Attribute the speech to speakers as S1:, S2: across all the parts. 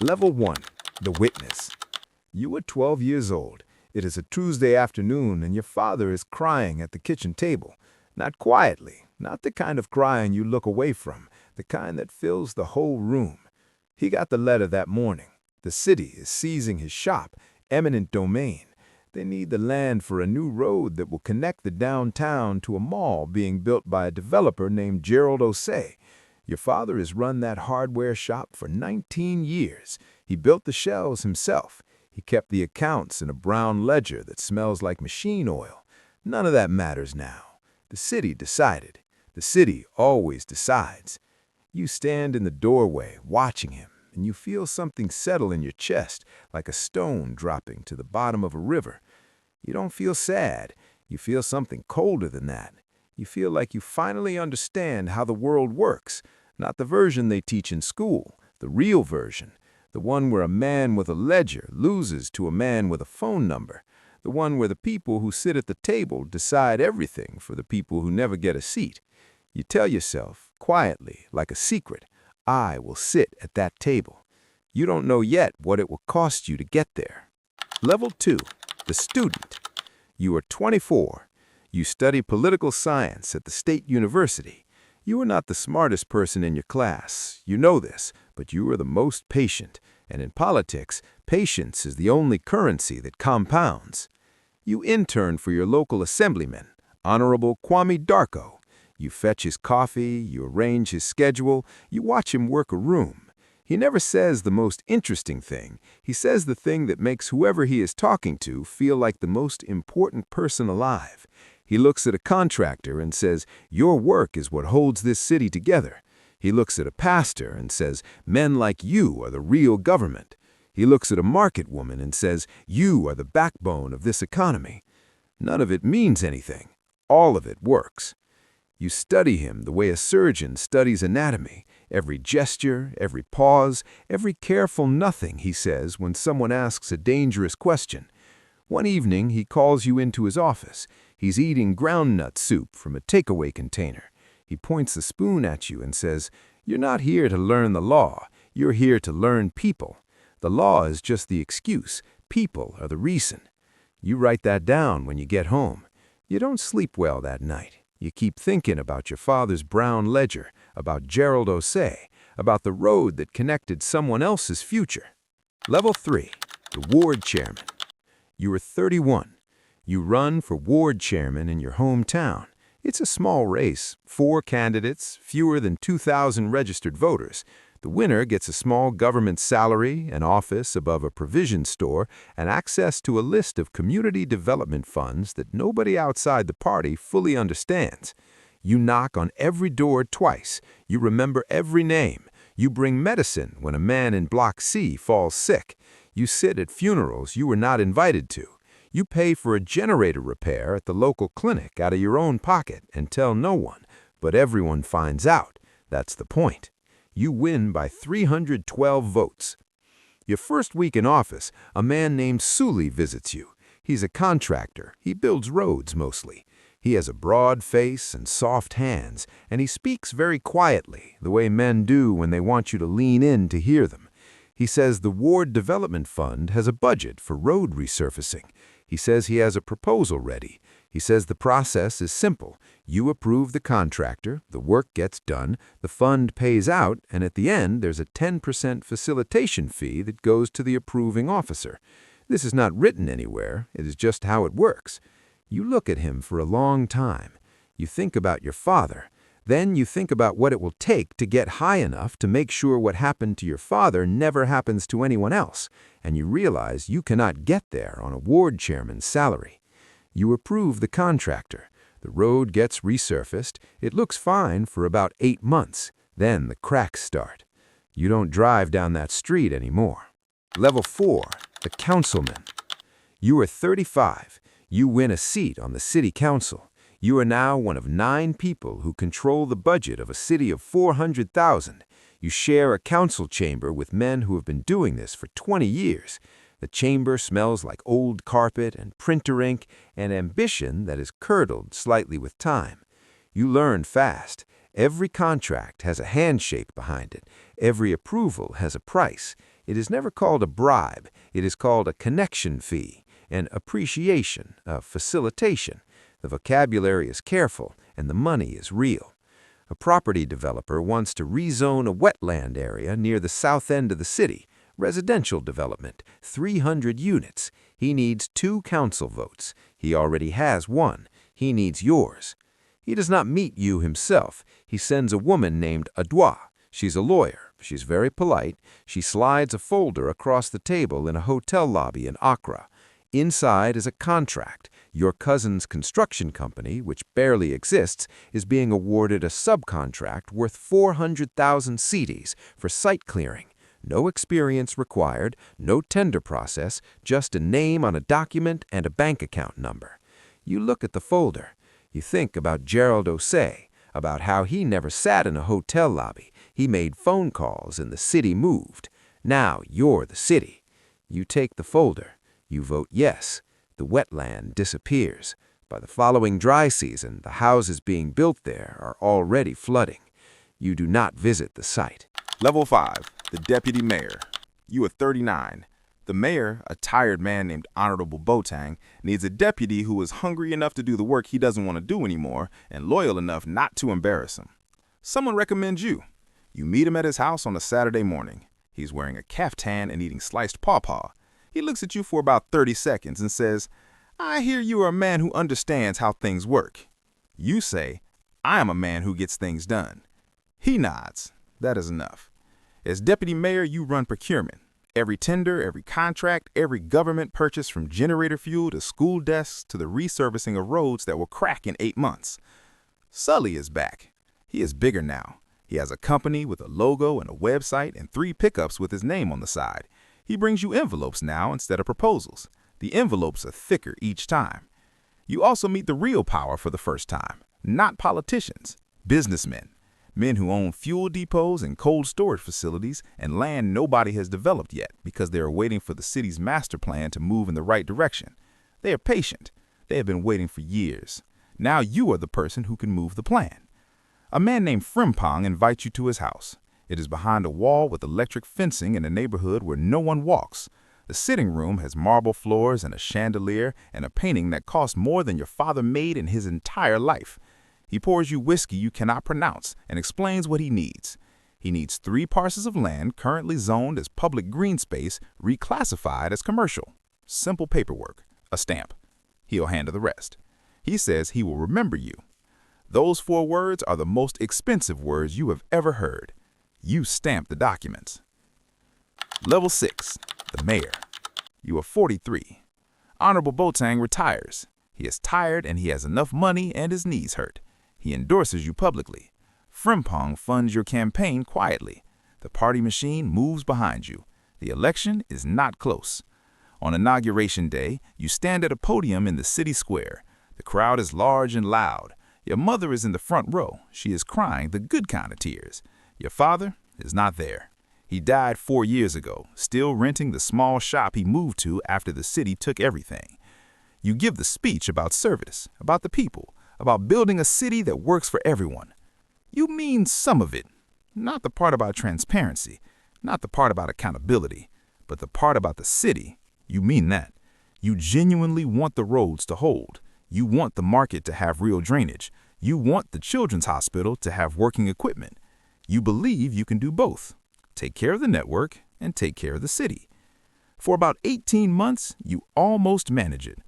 S1: Level 1. The Witness. You are 12 years old. It is a Tuesday afternoon and your father is crying at the kitchen table. Not quietly, not the kind of crying you look away from, the kind that fills the whole room. He got the letter that morning. The city is seizing his shop, eminent domain. They need the land for a new road that will connect the downtown to a mall being built by a developer named Gerald Osei. Your father has run that hardware shop for 19 years. He built the shelves himself. He kept the accounts in a brown ledger that smells like machine oil. None of that matters now. The city decided. The city always decides. You stand in the doorway watching him, and you feel something settle in your chest like a stone dropping to the bottom of a river. You don't feel sad. You feel something colder than that. You feel like you finally understand how the world works, not the version they teach in school, the real version, the one where a man with a ledger loses to a man with a phone number, the one where the people who sit at the table decide everything for the people who never get a seat. You tell yourself, quietly, like a secret, I will sit at that table. You don't know yet what it will cost you to get there. Level 2. The Student. You are 24. You study political science at the State University. You are not the smartest person in your class. You know this, but you are the most patient. And in politics, patience is the only currency that compounds. You intern for your local assemblyman, Honorable Kwame Darko. You fetch his coffee, you arrange his schedule, you watch him work a room. He never says the most interesting thing. He says the thing that makes whoever he is talking to feel like the most important person alive. He looks at a contractor and says, your work is what holds this city together. He looks at a pastor and says, men like you are the real government. He looks at a market woman and says, you are the backbone of this economy. None of it means anything. All of it works. You study him the way a surgeon studies anatomy. Every gesture, every pause, every careful nothing he says when someone asks a dangerous question. One evening, he calls you into his office. He's eating groundnut soup from a takeaway container. He points the spoon at you and says, you're not here to learn the law. You're here to learn people. The law is just the excuse. People are the reason. You write that down when you get home. You don't sleep well that night. You keep thinking about your father's brown ledger, about Gerald Osei, about the road that connected someone else's future. Level 3. The Ward Chairman. You are 31. You run for ward chairman in your hometown. It's a small race, 4 candidates, fewer than 2,000 registered voters. The winner gets a small government salary, an office above a provision store, and access to a list of community development funds that nobody outside the party fully understands. You knock on every door twice. You remember every name. You bring medicine when a man in Block C falls sick. You sit at funerals you were not invited to. You pay for a generator repair at the local clinic out of your own pocket and tell no one, but everyone finds out. That's the point. You win by 312 votes. Your first week in office, a man named Sully visits you. He's a contractor. He builds roads mostly. He has a broad face and soft hands, and he speaks very quietly, the way men do when they want you to lean in to hear them. He says the Ward Development Fund has a budget for road resurfacing. He says he has a proposal ready. He says the process is simple. You approve the contractor, the work gets done, the fund pays out, and at the end there's a 10% facilitation fee that goes to the approving officer. This is not written anywhere. It is just how it works. You look at him for a long time. You think about your father. Then you think about what it will take to get high enough to make sure what happened to your father never happens to anyone else, and you realize you cannot get there on a ward chairman's salary. You approve the contractor. The road gets resurfaced. It looks fine for about 8 months. Then the cracks start. You don't drive down that street anymore. Level 4. The Councilman. You are 35. You win a seat on the city council. You are now one of 9 people who control the budget of a city of 400,000. You share a council chamber with men who have been doing this for 20 years. The chamber smells like old carpet and printer ink and ambition that is curdled slightly with time. You learn fast. Every contract has a handshake behind it. Every approval has a price. It is never called a bribe. It is called a connection fee, an appreciation, a facilitation. The vocabulary is careful, and the money is real. A property developer wants to rezone a wetland area near the south end of the city. Residential development, 300 units. He needs 2 council votes. He already has 1. He needs yours. He does not meet you himself. He sends a woman named Adwa. She's a lawyer. She's very polite. She slides a folder across the table in a hotel lobby in Accra. Inside is a contract. Your cousin's construction company, which barely exists, is being awarded a subcontract worth 400,000 cedis for site clearing. No experience required, no tender process, just a name on a document and a bank account number. You look at the folder. You think about Gerald Osei, about how he never sat in a hotel lobby. He made phone calls and the city moved. Now you're the city. You take the folder. You vote yes. The wetland disappears. By the following dry season, the houses being built there are already flooding. You do not visit the site.
S2: Level 5, the deputy mayor. You are 39. The mayor, a tired man named Honorable Boateng, needs a deputy who is hungry enough to do the work he doesn't want to do anymore and loyal enough not to embarrass him. Someone recommends you. You meet him at his house on a Saturday morning. He's wearing a caftan and eating sliced pawpaw. He looks at you for about 30 seconds and says, "I hear you are a man who understands how things work." You say, "I am a man who gets things done." He nods. That is enough. As deputy mayor, you run procurement. Every tender, every contract, every government purchase, from generator fuel to school desks to the resurfacing of roads that will crack in 8 months. Sully is back. He is bigger now. He has a company with a logo and a website and 3 pickups with his name on the side. He brings you envelopes now instead of proposals. The envelopes are thicker each time. You also meet the real power for the first time. Not politicians, businessmen. Men who own fuel depots and cold storage facilities and land nobody has developed yet because they are waiting for the city's master plan to move in the right direction. They are patient. They have been waiting for years. Now you are the person who can move the plan. A man named Frimpong invites you to his house. It is behind a wall with electric fencing in a neighborhood where no one walks. The sitting room has marble floors and a chandelier and a painting that cost more than your father made in his entire life. He pours you whiskey you cannot pronounce and explains what he needs. He needs 3 parcels of land currently zoned as public green space, reclassified as commercial. Simple paperwork, a stamp. He'll handle the rest. He says he will remember you. Those 4 words are the most expensive words you have ever heard. You stamp the documents. Level 6, the mayor. You are 43. Honorable Boateng retires. He is tired and he has enough money and his knees hurt. He endorses you publicly. Frimpong funds your campaign quietly. The party machine moves behind you. The election is not close. On Inauguration Day, you stand at a podium in the city square. The crowd is large and loud. Your mother is in the front row. She is crying the good kind of tears. Your father is not there. He died 4 years ago, still renting the small shop he moved to after the city took everything. You give the speech about service, about the people, about building a city that works for everyone. You mean some of it, not the part about transparency, not the part about accountability, but the part about the city. You mean that. You genuinely want the roads to hold. You want the market to have real drainage. You want the children's hospital to have working equipment. You believe you can do both. Take care of the network and take care of the city. For about 18 months, you almost manage it.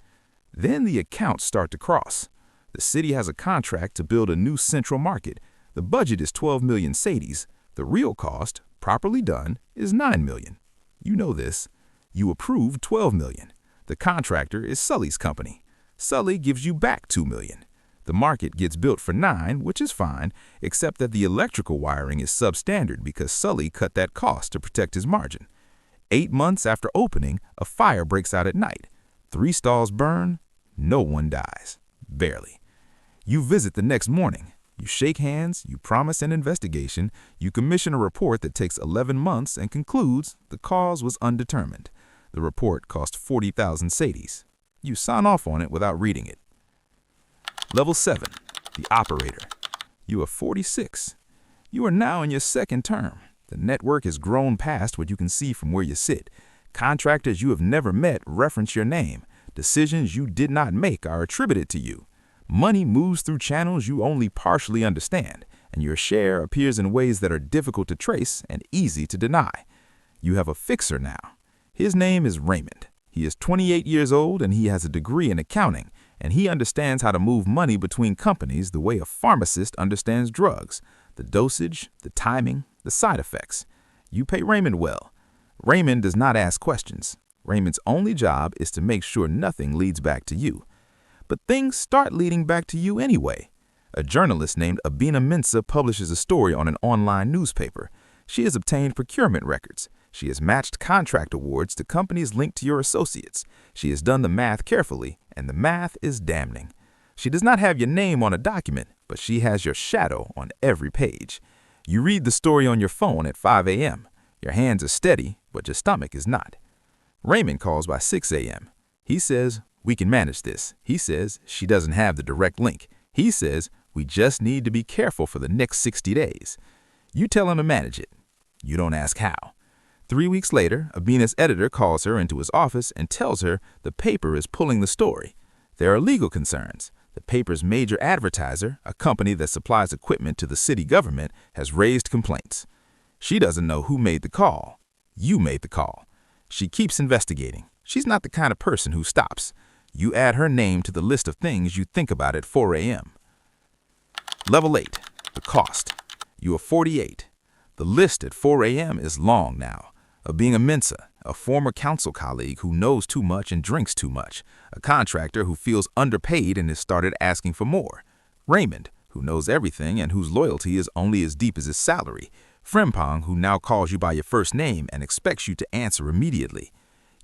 S2: Then the accounts start to cross. The city has a contract to build a new central market. The budget is 12 million cedis. The real cost, properly done, is 9 million. You know this. You approved 12 million. The contractor is Sully's company. Sully gives you back 2 million. The market gets built for 9, which is fine, except that the electrical wiring is substandard because Sully cut that cost to protect his margin. 8 months after opening, a fire breaks out at night. 3 stalls burn. No one dies. Barely. You visit the next morning. You shake hands, you promise an investigation, you commission a report that takes 11 months and concludes the cause was undetermined. The report cost 40,000 cedis. You sign off on it without reading it. Level 7, the operator. You are 46. You are now in your 2nd term. The network has grown past what you can see from where you sit. Contractors you have never met reference your name. Decisions you did not make are attributed to you. Money moves through channels you only partially understand, and your share appears in ways that are difficult to trace and easy to deny. You have a fixer now. His name is Raymond. He is 28 years old and he has a degree in accounting, and he understands how to move money between companies the way a pharmacist understands drugs, the dosage, the timing, the side effects. You pay Raymond well. Raymond does not ask questions. Raymond's only job is to make sure nothing leads back to you. But things start leading back to you anyway. A journalist named Abina Mensa publishes a story on an online newspaper. She has obtained procurement records. She has matched contract awards to companies linked to your associates. She has done the math carefully, and the math is damning. She does not have your name on a document, but she has your shadow on every page. You read the story on your phone at 5 a.m. Your hands are steady, but your stomach is not. Raymond calls by 6 a.m. He says, "We can manage this." He says, "She doesn't have the direct link." He says, "We just need to be careful for the next 60 days. You tell him to manage it. You don't ask how. 3 weeks later, Abina's editor calls her into his office and tells her the paper is pulling the story. There are legal concerns. The paper's major advertiser, a company that supplies equipment to the city government, has raised complaints. She doesn't know who made the call. You made the call. She keeps investigating. She's not the kind of person who stops. You add her name to the list of things you think about at 4 a.m. Level 8, the cost. You are 48. The list at 4 a.m. is long now. Abina Mensa, a former council colleague who knows too much and drinks too much. A contractor who feels underpaid and has started asking for more. Raymond, who knows everything and whose loyalty is only as deep as his salary. Frimpong, who now calls you by your first name and expects you to answer immediately.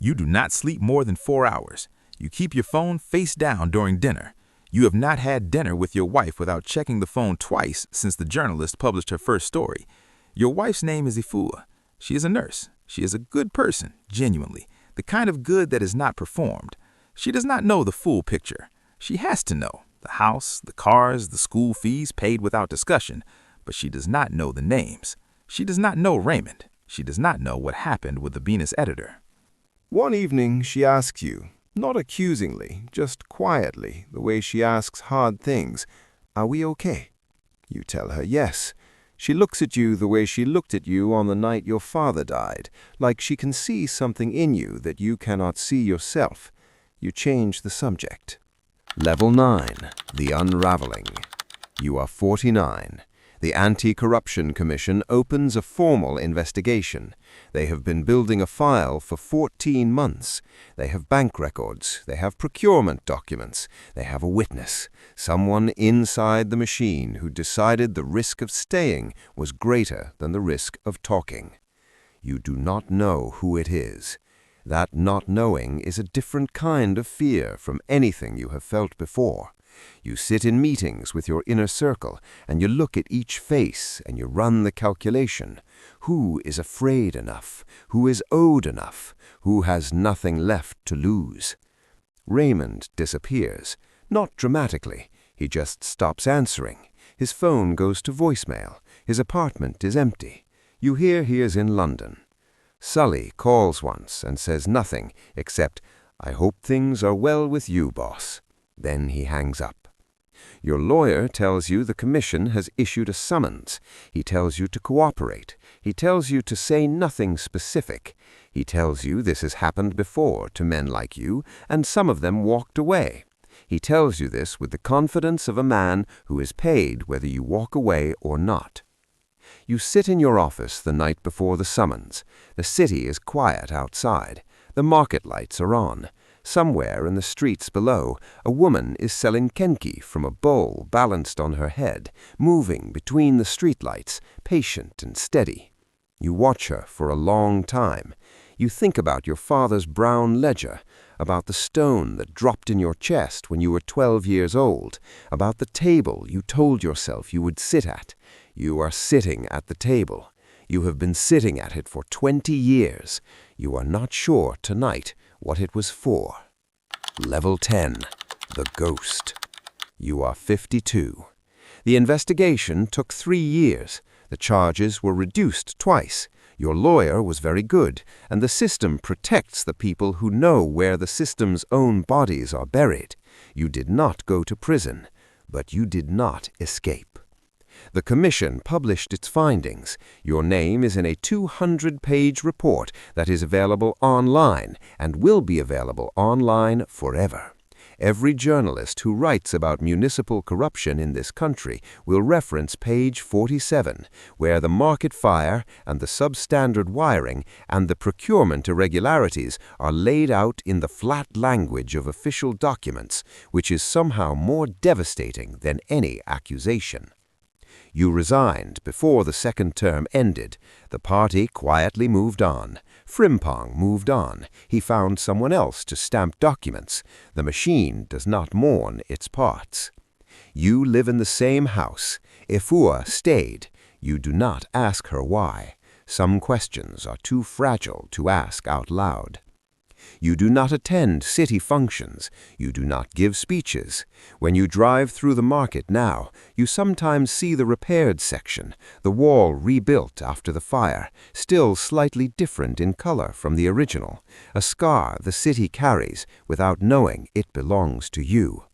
S2: You do not sleep more than 4 hours. You keep your phone face down during dinner. You have not had dinner with your wife without checking the phone twice since the journalist published her first story. Your wife's name is Ifua. She is a nurse. She is a good person, genuinely, the kind of good that is not performed. She does not know the full picture. She has to know the house, the cars, the school fees paid without discussion, but she does not know the names. She does not know Raymond. She does not know what happened with Abina's editor.
S1: One evening, she asks you, not accusingly, just quietly, the way she asks hard things, "Are we okay?" You tell her yes. She looks at you the way she looked at you on the night your father died, like she can see something in you that you cannot see yourself. You change the subject. Level 9, the unraveling. You are 49. The Anti-Corruption Commission opens a formal investigation. They have been building a file for 14 months. They have bank records. They have procurement documents. They have a witness, someone inside the machine who decided the risk of staying was greater than the risk of talking. You do not know who it is. That not knowing is a different kind of fear from anything you have felt before. You sit in meetings with your inner circle, and you look at each face, and you run the calculation. Who is afraid enough? Who is owed enough? Who has nothing left to lose? Raymond disappears. Not dramatically. He just stops answering. His phone goes to voicemail. His apartment is empty. You hear he is in London. Sully calls once and says nothing except, "I hope things are well with you, boss." Then he hangs up. Your lawyer tells you the commission has issued a summons. He tells you to cooperate. He tells you to say nothing specific. He tells you this has happened before to men like you, and some of them walked away. He tells you this with the confidence of a man who is paid whether you walk away or not. You sit in your office the night before the summons. The city is quiet outside. The market lights are on. Somewhere in the streets below, a woman is selling kenki from a bowl balanced on her head, moving between the streetlights, patient and steady. You watch her for a long time. You think about your father's brown ledger, about the stone that dropped in your chest when you were 12 years old, about the table you told yourself you would sit at. You are sitting at the table. You have been sitting at it for 20 years. You are not sure tonight what it was for. Level 10, the ghost. You are 52. The investigation took 3 years.
S3: The charges were reduced twice. Your lawyer was very good, and the system protects the people who know where the system's own bodies are buried. You did not go to prison, but you did not escape. The Commission published its findings. Your name is in a 200-page report that is available online and will be available online forever. Every journalist who writes about municipal corruption in this country will reference page 47, where the market fire and the substandard wiring and the procurement irregularities are laid out in the flat language of official documents, which is somehow more devastating than any accusation. You resigned before the second term ended. The party quietly moved on. Frimpong moved on. He found someone else to stamp documents. The machine does not mourn its parts. You live in the same house. Ifua stayed. You do not ask her why. Some questions are too fragile to ask out loud. You do not attend city functions. You do not give speeches. When you drive through the market now, you sometimes see the repaired section, the wall rebuilt after the fire, still slightly different in color from the original, a scar the city carries without knowing it belongs to you.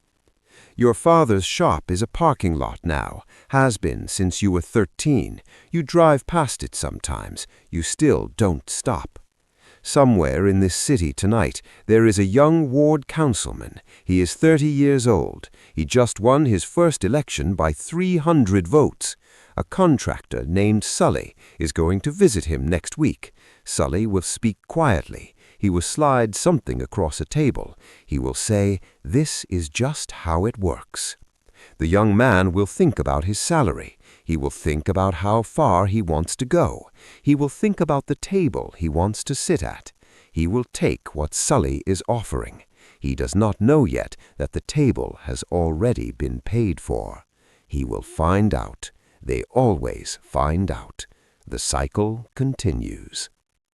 S3: Your father's shop is a parking lot now, has been since you were 13. You drive past it sometimes. You still don't stop. Somewhere in this city tonight, there is a young ward councilman. He is 30 years old. He just won his first election by 300 votes. A contractor named Sully is going to visit him next week. Sully will speak quietly. He will slide something across a table. He will say, "This is just how it works." The young man will think about his salary. He will think about how far he wants to go. He will think about the table he wants to sit at. He will take what Sully is offering. He does not know yet that the table has already been paid for. He will find out. They always find out. The cycle continues.